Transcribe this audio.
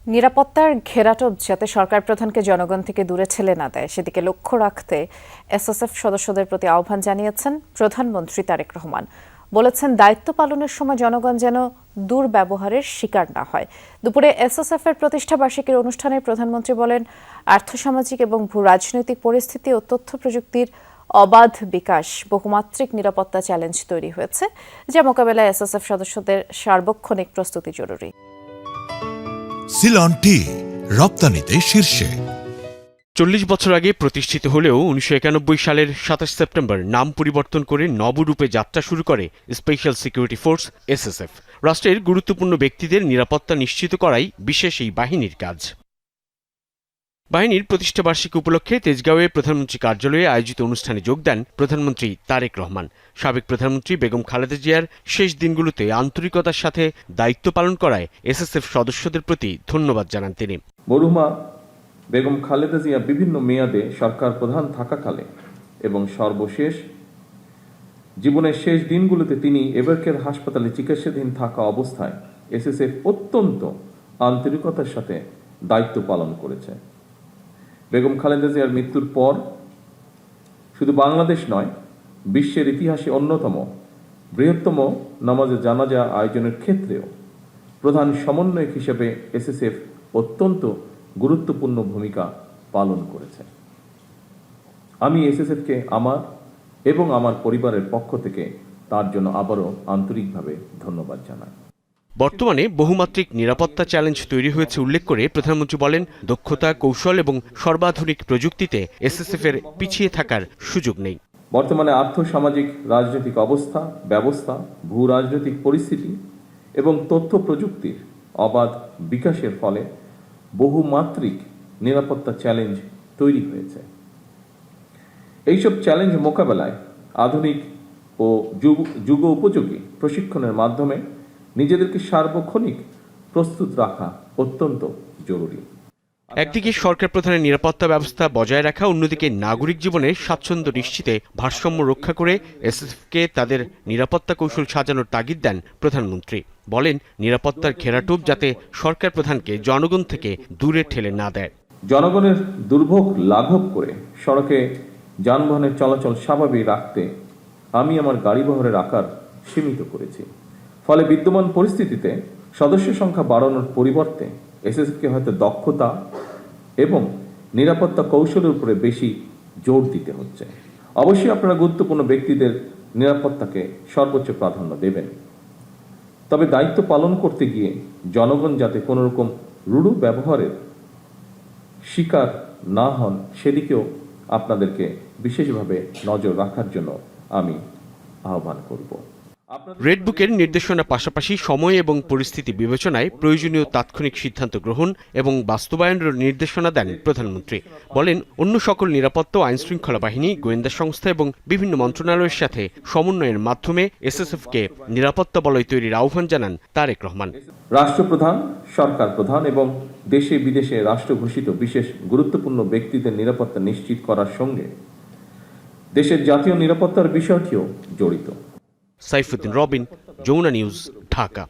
নিরাপত্তার ঘেরাটোপ যাতে সরকার প্রধানকে জনগণ থেকে দূরে ঠেলে না দেয় সেদিকে লক্ষ্য রাখতে এসএসএফ সদস্যদের প্রতি আহ্বান জানিয়েছেন প্রধানমন্ত্রী তারেক রহমান। বলেছেন, দায়িত্ব পালনের সময় জনগণ যেন দুর্ব্যবহারের শিকার না হয়। দুপুরে এসএসএফ এর প্রতিষ্ঠা বার্ষিকীর অনুষ্ঠানে প্রধানমন্ত্রী বলেন, আর্থসামাজিক এবং ভূ রাজনৈতিক পরিস্থিতি ও তথ্য প্রযুক্তির অবাধ বিকাশ বহুমাত্রিক নিরাপত্তা চ্যালেঞ্জ তৈরি হয়েছে, যা মোকাবেলায় এসএসএফ সদস্যদের সার্বক্ষণিক প্রস্তুতি জরুরি। সিলন টি রপ্তানিতে শীর্ষে। 40 বছর আগে প্রতিষ্ঠিত হলেও 1991 সালের 27 সেপ্টেম্বর নাম পরিবর্তন করে নবরূপে যাত্রা শুরু করে স্পেশাল সিকিউরিটি ফোর্স এসএসএফ। রাষ্ট্রের গুরুত্বপূর্ণ ব্যক্তিদের নিরাপত্তা নিশ্চিত করাই বিশেষ এই বাহিনীর কাজ। বাহিনীর প্রতিষ্ঠা বার্ষিকী উপলক্ষে তেজগাঁওয়ে প্রধানমন্ত্রী কার্যালয়ে আয়োজিত অনুষ্ঠানে যোগ দেন প্রধানমন্ত্রী তারেক রহমান। সাবেক প্রধানমন্ত্রী বেগম খালেদা জিয়ার শেষ দিনগুলোতে আন্তরিকতার সাথে দায়িত্ব পালন করায় এসএসএফ সদস্যদের প্রতি ধন্যবাদ জানান তিনি। মরহুমা বেগম খালেদা জিয়া বিভিন্ন মেয়াদে সরকার প্রধান থাকাকালে এবং সর্বশেষ জীবনের শেষ দিনগুলোতে তিনি এবারকের হাসপাতালে চিকিৎসাধীন থাকা অবস্থায় এসএসএফ অত্যন্ত আন্তরিকতার সাথে দায়িত্ব পালন করেছে। বেগম খালেদা জিয়ার মৃত্যুর পর শুধু বাংলাদেশ নয়, বিশ্বের ইতিহাসে অন্যতম বৃহত্তম নামাজে জানাজা আয়োজনের ক্ষেত্রেও প্রধান সমন্বয়ক হিসেবে এসএসএফ অত্যন্ত গুরুত্বপূর্ণ ভূমিকা পালন করেছে। আমি এসএসএফকে আমার এবং আমার পরিবারের পক্ষ থেকে তার জন্য আবারও আন্তরিকভাবে ধন্যবাদ জানাই। বর্তমানে বহুমাত্রিক নিরাপত্তা চ্যালেঞ্জ তৈরি হয়েছে উল্লেখ করে প্রধানমন্ত্রী বলেন, দক্ষতা, কৌশল এবং সর্বাধুনিক প্রযুক্তিতে এসএসএফ এর পিছিয়ে থাকার সুযোগ নেই। বর্তমানে আর্থসামাজিক রাজনৈতিক ব্যবস্থা, ভূ রাজনৈতিক পরিস্থিতি এবং তথ্য প্রযুক্তির অবাধ বিকাশের ফলে বহুমাত্রিক নিরাপত্তা চ্যালেঞ্জ তৈরি হয়েছে। এইসব চ্যালেঞ্জ মোকাবেলায় আধুনিক ও যুগ উপযোগী প্রশিক্ষণের মাধ্যমে নিজেদেরকে সার্বক্ষণিক প্রস্তুত রাখা অত্যন্ত জরুরি। একদিকে সরকার প্রধানের নিরাপত্তা ব্যবস্থা বজায় রাখা, অন্যদিকে নাগরিক জীবনের স্বাচ্ছন্দ্য নিশ্চিতে ভারসাম্য রক্ষা করে এসএসএফকে তাদের নিরাপত্তা কৌশল সাজানোর তাগিদ দেন প্রধানমন্ত্রী। বলেন, নিরাপত্তার ঘেরাটোপ যাতে সরকার প্রধানকে জনগণ থেকে দূরে ঠেলে না দেয়। জনগণের দুর্ভোগ লাঘব করে সড়কে যানবাহনের চলাচল স্বাভাবিক রাখতে আমি আমার গাড়িবহরের আকার সীমিত করেছি। ফলে বিদ্যমান পরিস্থিতিতে সদস্য সংখ্যা বাড়ানোর পরিবর্তে এসএসএফকে হয়তো দক্ষতা এবং নিরাপত্তা কৌশলের উপরে বেশি জোর দিতে হচ্ছে। অবশ্যই আপনারা গুরুত্বপূর্ণ ব্যক্তিদের নিরাপত্তাকে সর্বোচ্চ প্রাধান্য দেবেন, তবে দায়িত্ব পালন করতে গিয়ে জনগণ যাতে কোনো রকম রূঢ় ব্যবহারের শিকার না হন সেদিকেও আপনাদেরকে বিশেষভাবে নজর রাখার জন্য আমি আহ্বান করব। রেডবুকের নির্দেশনার পাশাপাশি সময় এবং পরিস্থিতি বিবেচনায় প্রয়োজনীয় তাৎক্ষণিক সিদ্ধান্ত গ্রহণ এবং বাস্তবায়নের নির্দেশনা দেন প্রধানমন্ত্রী। বলেন, অন্য সকল নিরাপত্তা ও আইনশৃঙ্খলা বাহিনী, গোয়েন্দা সংস্থা এবং বিভিন্ন মন্ত্রণালয়ের সাথে সমন্বয়ের মাধ্যমে এসএসএফকে নিরাপত্তা বলয় তৈরির আহ্বান জানান তারেক রহমান। রাষ্ট্রপ্রধান, সরকার প্রধান এবং দেশে বিদেশে রাষ্ট্র ঘোষিত বিশেষ গুরুত্বপূর্ণ ব্যক্তিদের নিরাপত্তা নিশ্চিত করার সঙ্গে দেশের জাতীয় নিরাপত্তার বিষয়টিও জড়িত। সাইফুদ্দিন রবিন, যমুনা নিউজ, ঢাকা।